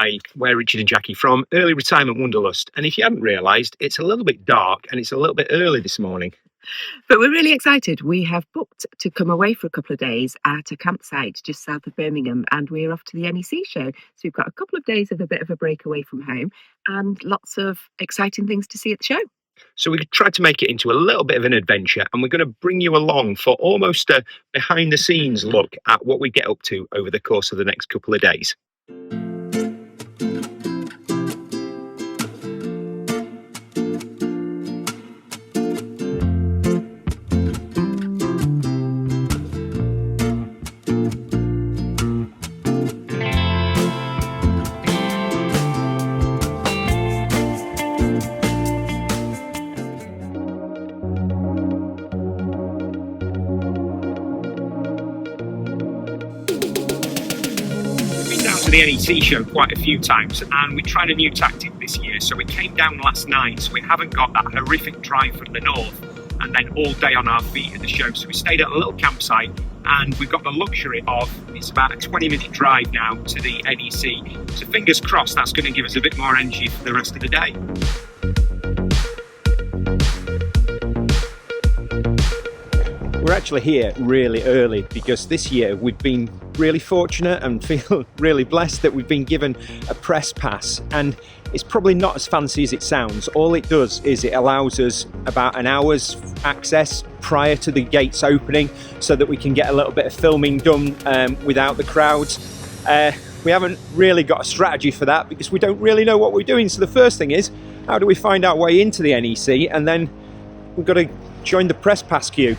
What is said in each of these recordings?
Hi, we're Richard and Jackie from Early Retirement Wanderlust. And if you haven't realised, it's a little bit dark and it's a little bit early this morning. But we're really excited. We have booked to come away for a couple of days at a campsite just south of Birmingham, and we're off to the NEC show. So we've got a couple of days of a bit of a break away from home and lots of exciting things to see at the show. So we tried to make it into a little bit of an adventure, and we're going to bring you along for almost a behind the scenes look at what we get up to over the course of the next couple of days. To the NEC show quite a few times, and we tried a new tactic this year. So we came down last night, so we haven't got that horrific drive from the north and then all day on our feet at the show. So we stayed at a little campsite, and we've got the luxury of, it's about a 20-minute drive now to the NEC. So fingers crossed that's going to give us a bit more energy for the rest of the day. We're actually here really early because this year we've been really fortunate and feel really blessed that we've been given a press pass, and it's probably not as fancy as it sounds. All it does is it allows us about an hour's access prior to the gates opening so that we can get a little bit of filming done without the crowds. We haven't really got a strategy for that because we don't really know what we're doing. So the first thing is, how do we find our way into the NEC? And then we've got to join the press pass queue.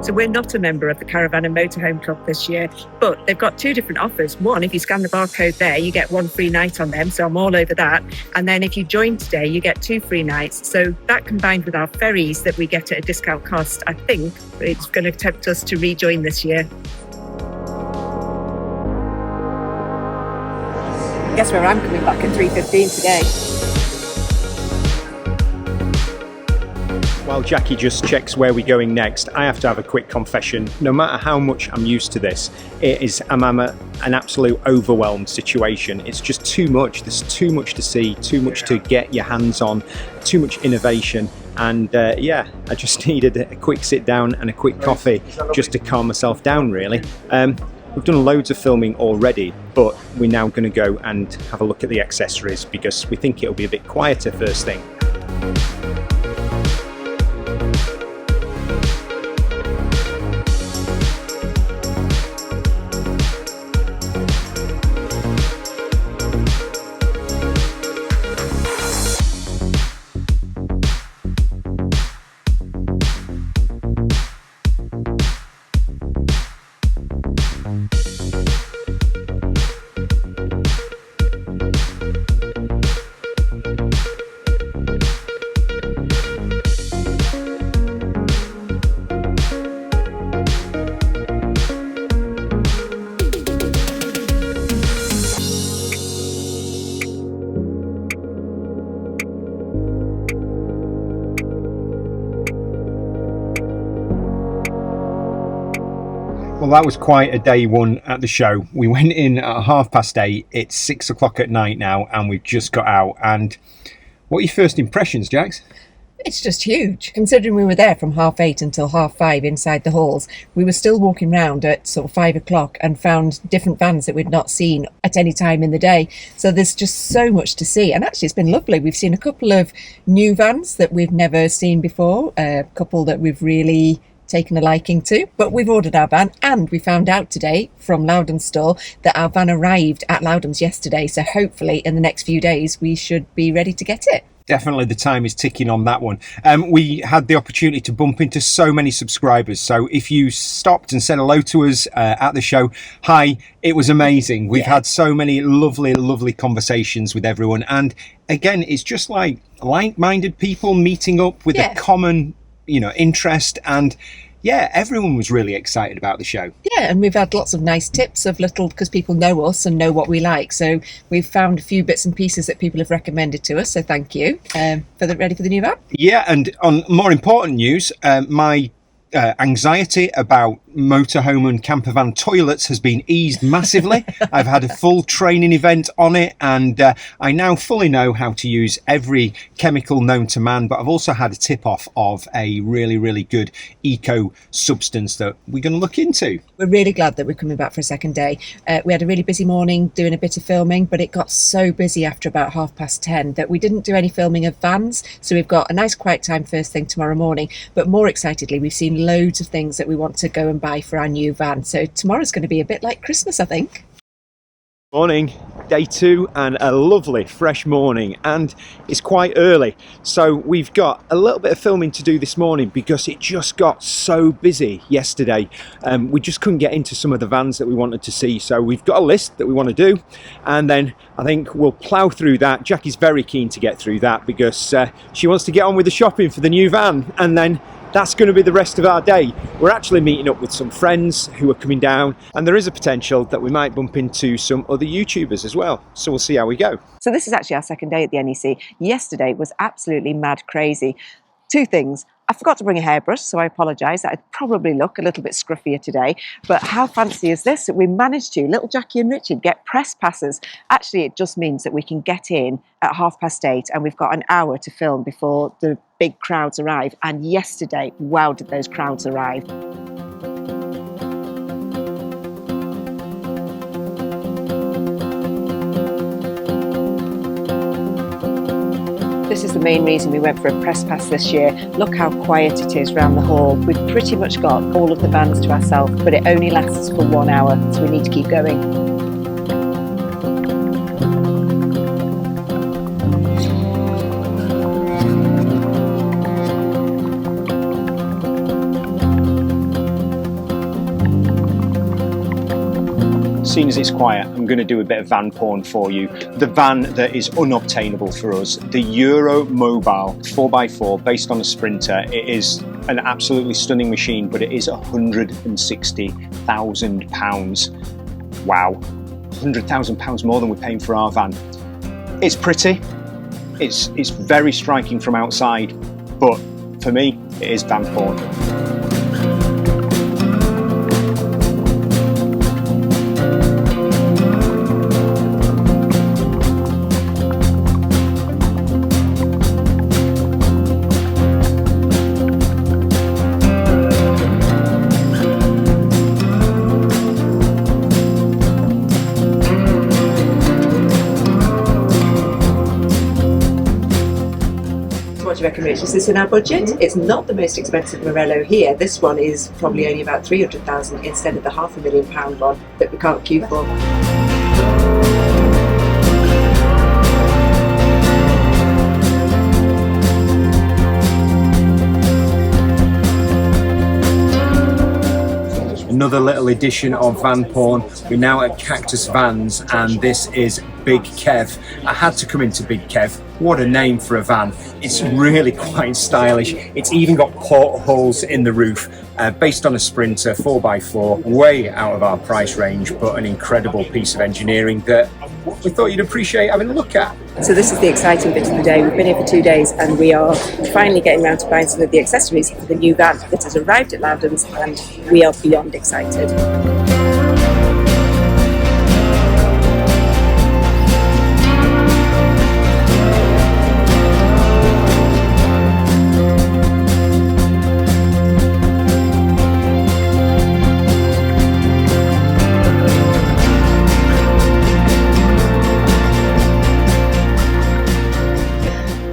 So we're not a member of the Caravan and Motorhome Club this year, but they've got two different offers. One, if you scan the barcode there, you get one free night on them, so I'm all over that. And then if you join today, you get 2 free nights. So that combined with our ferries that we get at a discount cost, I think it's going to tempt us to rejoin this year. Guess where I'm coming back at 3:15 today. While Jackie just checks where we're going next, I have to have a quick confession. No matter how much I'm used to this, I'm an absolute overwhelmed situation. It's just too much. There's too much to see, too much to get your hands on, too much innovation. And I just needed a quick sit down and a quick coffee just to calm myself down, really. We've done loads of filming already, but we're now going to go and have a look at the accessories because we think it'll be a bit quieter first thing. Well, that was quite a day one at the show. We went in at 8:30. It's 6 o'clock at night now, and we've just got out. And what are your first impressions, Jax? It's just huge. Considering we were there from 8:30 until 5:30 inside the halls, we were still walking around at sort of 5 o'clock and found different vans that we'd not seen at any time in the day. So there's just so much to see. And actually, it's been lovely. We've seen a couple of new vans that we've never seen before, a couple that we've really taken a liking to, but we've ordered our van, and we found out today from Loudon's store that our van arrived at Loudon's yesterday, so hopefully in the next few days we should be ready to get it. Definitely the time is ticking on that one. We had the opportunity to bump into so many subscribers. So if you stopped and said hello to us at the show, hi, it was amazing. We've had so many lovely conversations with everyone. And again, it's just like-minded people meeting up with a common, interest. And yeah, everyone was really excited about the show. Yeah, and we've had lots of nice tips of because people know us and know what we like. So we've found a few bits and pieces that people have recommended to us. So thank you. Ready for the new van? Yeah, and on more important news, my anxiety about motorhome and campervan toilets has been eased massively. I've had a full training event on it, and I now fully know how to use every chemical known to man, but I've also had a tip off of a really good eco substance that we're going to look into. We're really glad that we're coming back for a second day. We had a really busy morning doing a bit of filming, but it got so busy after about 10:30 that we didn't do any filming of vans. So we've got a nice quiet time first thing tomorrow morning, but more excitedly, we've seen loads of things that we want to go and buy for our new van. So tomorrow's going to be a bit like Christmas, I think. Morning, day 2, and a lovely fresh morning, and it's quite early, so we've got a little bit of filming to do this morning because it just got so busy yesterday. We just couldn't get into some of the vans that we wanted to see, so we've got a list that we want to do, and then I think we'll plough through that. Jackie's very keen to get through that because she wants to get on with the shopping for the new van, and then that's going to be the rest of our day. We're actually meeting up with some friends who are coming down, and there is a potential that we might bump into some other YouTubers as well. So we'll see how we go. So this is actually our second day at the NEC. Yesterday was absolutely mad crazy. Two things. I forgot to bring a hairbrush, so I apologise. I'd probably look a little bit scruffier today. But how fancy is this? That we managed to, little Jackie and Richard, get press passes. Actually, it just means that we can get in at 8:30, and we've got an hour to film before the big crowds arrive. And yesterday, wow, did those crowds arrive. This is the main reason we went for a press pass this year. Look how quiet it is round the hall. We've pretty much got all of the vans to ourselves, but it only lasts for 1 hour, so we need to keep going. Seeing as it's quiet, I'm going to do a bit of van porn for you. The van that is unobtainable for us, the Euro Mobile 4x4 based on a Sprinter. It is an absolutely stunning machine, but it is £160,000. Wow, £100,000 more than we're paying for our van. It's pretty, it's very striking from outside, but for me, it is van porn. What do you reckon, Rich? Is this in our budget? It's not the most expensive Morello here. This one is probably only about 300,000 instead of the £500,000 one that we can't queue for. Another little edition of van porn. We're now at Cactus Vans, and this is Big Kev. I had to come into Big Kev. What a name for a van. It's really quite stylish. It's even got portholes in the roof, based on a Sprinter 4x4, way out of our price range, but an incredible piece of engineering that we thought you'd appreciate having a look at. So this is the exciting bit of the day. We've been here for 2 days, and we are finally getting around to buying some of the accessories for the new van that has arrived at Loudon's, and we are beyond excited.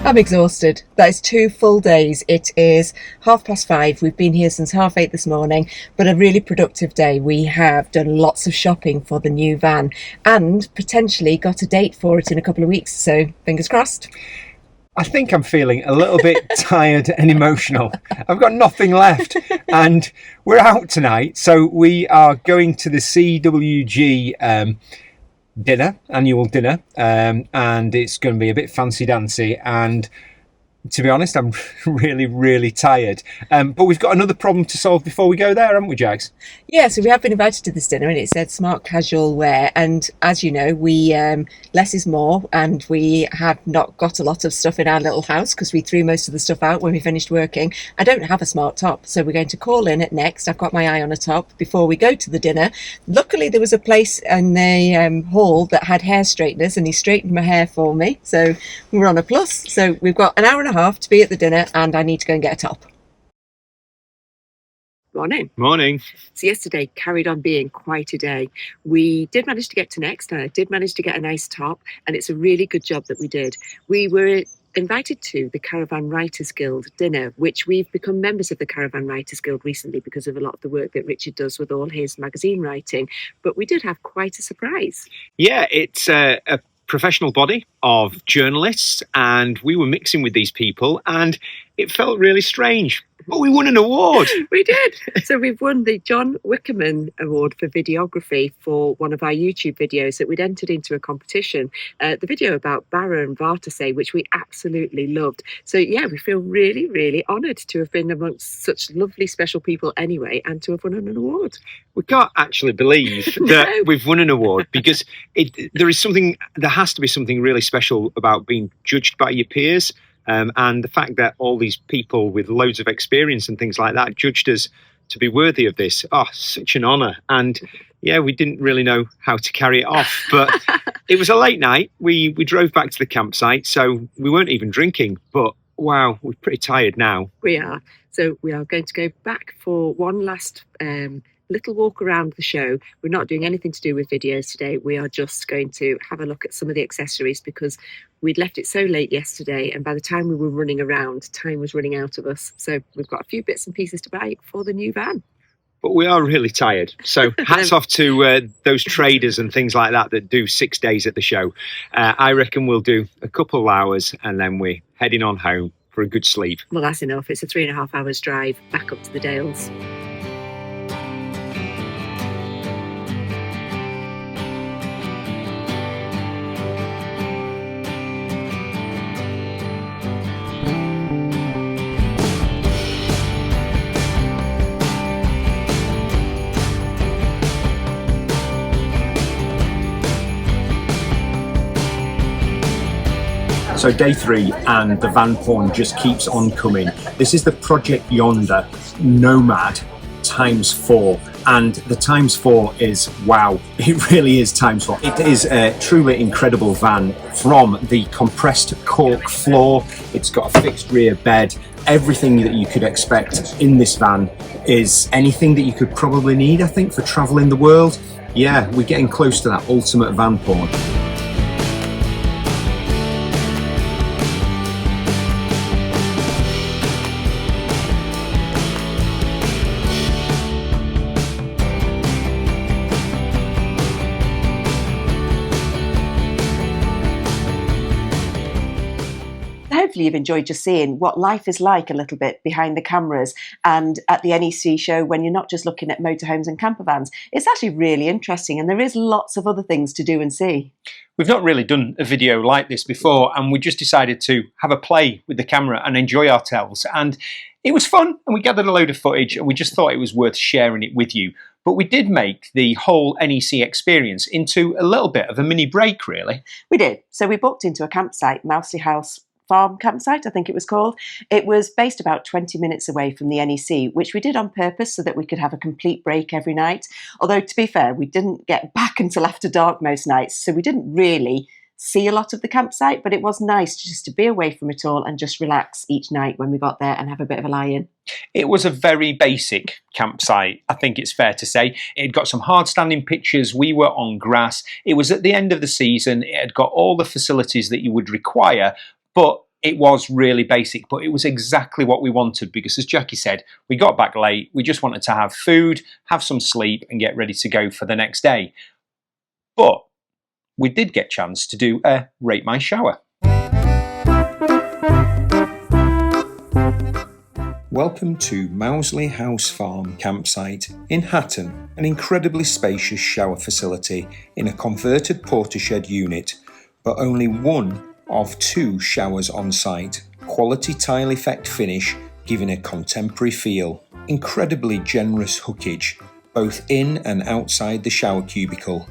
I'm exhausted. That is 2 full days. It is 5:30. We've been here since 8:30 this morning, but a really productive day. We have done lots of shopping for the new van and potentially got a date for it in a couple of weeks. So fingers crossed. I think I'm feeling a little bit tired and emotional. I've got nothing left, and we're out tonight, so we are going to the CWG annual dinner, and it's going to be a bit fancy dancy. And to be honest, I'm really tired. But we've got another problem to solve before we go there, haven't we, Jags? Yeah, so we have been invited to this dinner and it said smart casual wear. And as you know, we less is more, and we have not got a lot of stuff in our little house because we threw most of the stuff out when we finished working. I don't have a smart top, so we're going to call in at Next. I've got my eye on a top before we go to the dinner. Luckily, there was a place in the hall that had hair straighteners, and he straightened my hair for me. So we're on a plus. So we've got an hour and a half to be at the dinner, and I need to go and get a top. Morning. Morning. So yesterday carried on being quite a day. We did manage to get to Next, and I did manage to get a nice top, and it's a really good job that we did. We were invited to the Caravan Writers Guild dinner, which we've become members of the Caravan Writers Guild recently because of a lot of the work that Richard does with all his magazine writing. But we did have quite a surprise. Yeah, it's a professional body of journalists, and we were mixing with these people, and it felt really strange. But we won an award. We did. So we've won the John Wickerman Award for videography for one of our YouTube videos that we'd entered into a competition. The video about Barra and Vartasay, which we absolutely loved. So yeah, we feel really honoured to have been amongst such lovely, special people anyway, and to have won an award. We can't actually believe that we've won an award, because there has to be something really special about being judged by your peers. And the fact that all these people with loads of experience and things like that judged us to be worthy of this. Oh, such an honour. And yeah, we didn't really know how to carry it off. But it was a late night. We drove back to the campsite, so we weren't even drinking. But wow, we're pretty tired now. We are. So we are going to go back for one last little walk around the show. We're not doing anything to do with videos today. We are just going to have a look at some of the accessories because we'd left it so late yesterday, and by the time we were running around, time was running out of us. So we've got a few bits and pieces to buy for the new van. But we are really tired. So hats off to those traders and things like that do 6 days at the show. I reckon we'll do a couple of hours and then we're heading on home for a good sleep. Well, that's enough. It's a 3.5 hours drive back up to the Dales. So day 3, and the van porn just keeps on coming. This is the Project Yonder Nomad times 4, and the times 4 is wow. It really is times 4. It is a truly incredible van, from the compressed cork floor. It's got a fixed rear bed. Everything that you could expect in this van is anything that you could probably need, I think, for traveling the world. Yeah, we're getting close to that ultimate van porn. Hopefully you've enjoyed just seeing what life is like a little bit behind the cameras and at the NEC show when you're not just looking at motorhomes and campervans. It's actually really interesting, and there is lots of other things to do and see. We've not really done a video like this before, and we just decided to have a play with the camera and enjoy ourselves. And it was fun, and we gathered a load of footage, and we just thought it was worth sharing it with you. But we did make the whole NEC experience into a little bit of a mini break, really. We did. So we booked into a campsite, Mousley House Farm campsite, I think it was called. It was based about 20 minutes away from the NEC, which we did on purpose so that we could have a complete break every night. Although, to be fair, we didn't get back until after dark most nights, so we didn't really see a lot of the campsite, but it was nice just to be away from it all and just relax each night when we got there and have a bit of a lie-in. It was a very basic campsite, I think it's fair to say. It had got some hard standing pitches, we were on grass, it was at the end of the season, it had got all the facilities that you would require, but it was really basic, but it was exactly what we wanted because, as Jackie said, we got back late, we just wanted to have food, have some sleep and get ready to go for the next day. But we did get a chance to do a Rate My Shower. Welcome to Mousley House Farm campsite in Hatton, an incredibly spacious shower facility in a converted portershed unit, but only one of 2 showers on site. Quality tile effect finish giving a contemporary feel. Incredibly generous hookage, both in and outside the shower cubicle.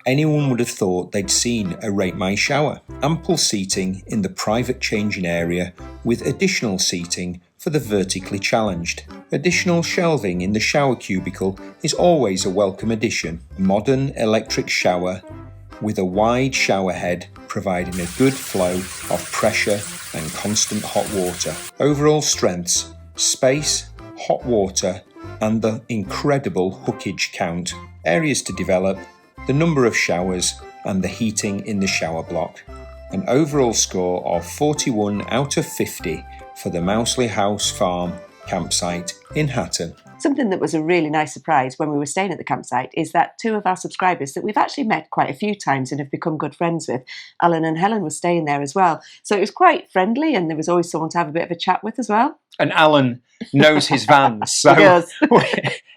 Anyone would have thought they'd seen a Rate My Shower. Ample seating in the private changing area with additional seating for the vertically challenged. Additional shelving in the shower cubicle is always a welcome addition. A modern electric shower with a wide shower head providing a good flow of pressure and constant hot water. Overall strengths, space, hot water and the incredible hookage count. Areas to develop, the number of showers and the heating in the shower block. An overall score of 41 out of 50 for the Mousley House Farm campsite in Hatton. Something that was a really nice surprise when we were staying at the campsite is that 2 of our subscribers that we've actually met quite a few times and have become good friends with, Alan and Helen, were staying there as well. So it was quite friendly and there was always someone to have a bit of a chat with as well. And Alan knows his vans, so He does.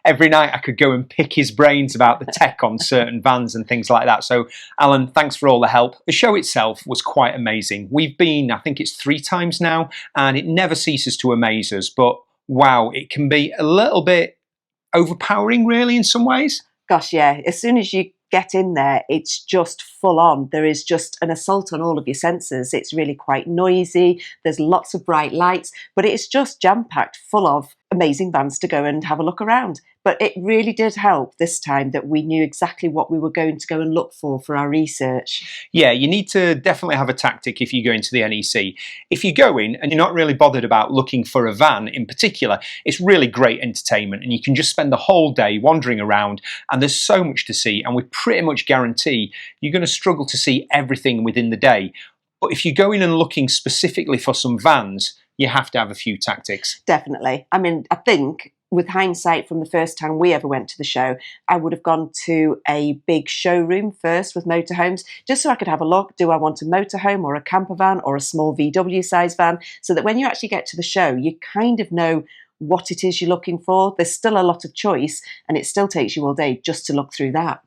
every night I could go and pick his brains about the tech on certain vans and things like that. So Alan, thanks for all the help. The show itself was quite amazing. We've been, I think it's 3 times now, and it never ceases to amaze us, but wow, it can be a little bit overpowering really in some ways. Gosh, yeah, as soon as you get in there, it's just full on. There is just an assault on all of your senses. It's really quite noisy. There's lots of bright lights, but it's just jam-packed full of amazing vans to go and have a look around. But it really did help this time that we knew exactly what we were going to go and look for our research. Yeah, you need to definitely have a tactic if you go into the NEC. If you go in and you're not really bothered about looking for a van in particular, it's really great entertainment and you can just spend the whole day wandering around and there's so much to see, and we pretty much guarantee you're going to struggle to see everything within the day. But if you go in and looking specifically for some vans, you have to have a few tactics. Definitely. I mean, I think with hindsight from the first time we ever went to the show, I would have gone to a big showroom first with motorhomes, just so I could have a look. Do I want a motorhome or a campervan or a small VW size van? So that when you actually get to the show, you kind of know what it is you're looking for. There's still a lot of choice and it still takes you all day just to look through that.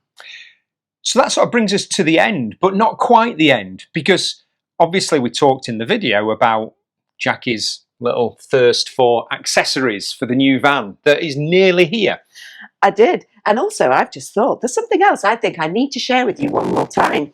So that sort of brings us to the end, but not quite the end, because obviously we talked in the video about Jackie's little thirst for accessories for the new van that is nearly here. I did. And also, I've just thought there's something else I think I need to share with you one more time.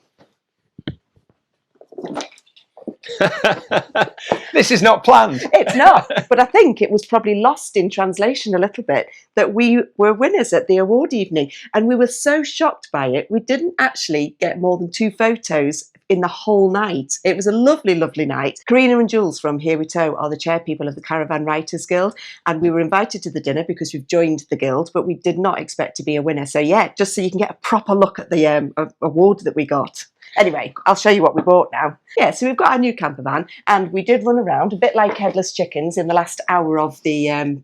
This is not planned. It's not, but I think it was probably lost in translation a little bit that we were winners at the award evening and we were so shocked by it. We didn't actually get more than 2 photos in the whole night. It was a lovely, lovely night. Karina and Jules from Here We Tow are the chairpeople of the Caravan Writers Guild, and we were invited to the dinner because we've joined the guild, but we did not expect to be a winner. So yeah, just so you can get a proper look at the award that we got. Anyway, I'll show you what we bought now. Yeah, so we've got our new camper van and we did run around a bit like headless chickens in the last hour of the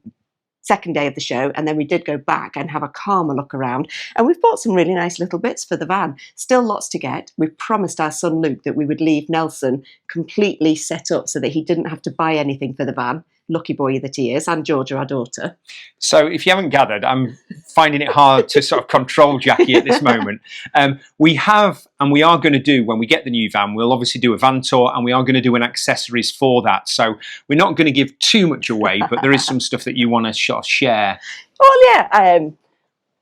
second day of the show, and then we did go back and have a calmer look around, and we've bought some really nice little bits for the van. Still lots to get. We promised our son Luke that we would leave Nelson completely set up so that he didn't have to buy anything for the van. Lucky boy that he is, and Georgia, our daughter. So if you haven't gathered, I'm finding it hard to sort of control Jackie at this moment. We have, and we are going to do, when we get the new van, we'll obviously do a van tour and we are going to do an accessories for that. So we're not going to give too much away, but there is some stuff that you want to sort of share. Well, yeah,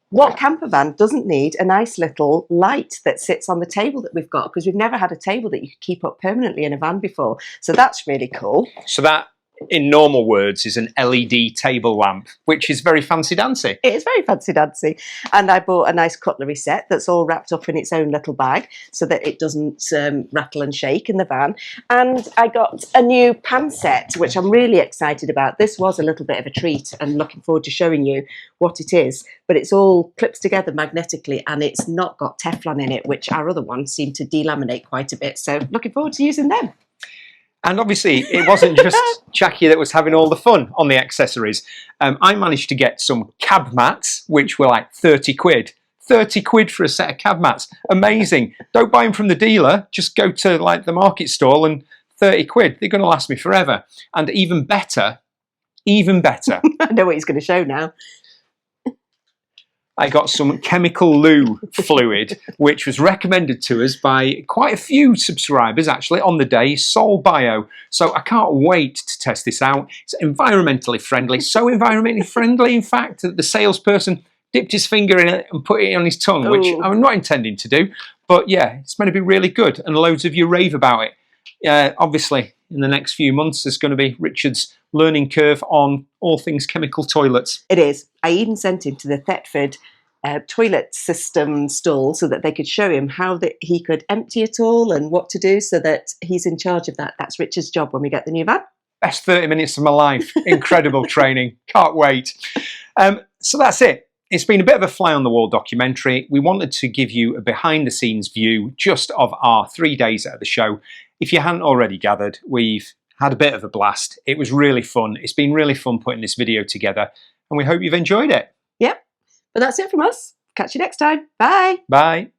what camper van doesn't need a nice little light that sits on the table that we've got? Because we've never had a table that you could keep up permanently in a van before. So that's really cool. So that, in normal words, is an LED table lamp, which is very fancy dancy. It is very fancy dancy. And I bought a nice cutlery set that's all wrapped up in its own little bag so that it doesn't rattle and shake in the van. And I got a new pan set, which I'm really excited about. This was a little bit of a treat and looking forward to showing you what it is. But it's all clips together magnetically and it's not got Teflon in it, which our other ones seem to delaminate quite a bit. So looking forward to using them. And obviously, it wasn't just Jackie that was having all the fun on the accessories. I managed to get some cab mats, which were like 30 quid. 30 quid for a set of cab mats. Amazing. Don't buy them from the dealer. Just go to like the market stall and 30 quid. They're going to last me forever. And even better, even better. I know what he's going to show now. I got some chemical loo fluid, which was recommended to us by quite a few subscribers actually on the day, Sol Bio. So I can't wait to test this out. It's environmentally friendly, so environmentally friendly, in fact, that the salesperson dipped his finger in it and put it on his tongue, which I'm not intending to do. But yeah, it's going to be really good, and loads of you rave about it. Obviously, in the next few months, there's going to be Richard's learning curve on all things chemical toilets. It is. I even sent him to the Thetford toilet system stall so that they could show him how he could empty it all and what to do, so that he's in charge of that. That's Richard's job when we get the new van. Best 30 minutes of my life. Incredible training. Can't wait. So that's it. It's been a bit of a fly on the wall documentary. We wanted to give you a behind the scenes view just of our 3 days at the show. If you hadn't already gathered, we've had a bit of a blast. It was really fun. It's been really fun putting this video together, and we hope you've enjoyed it. Yep. But that's it from us. Catch you next time. Bye. Bye.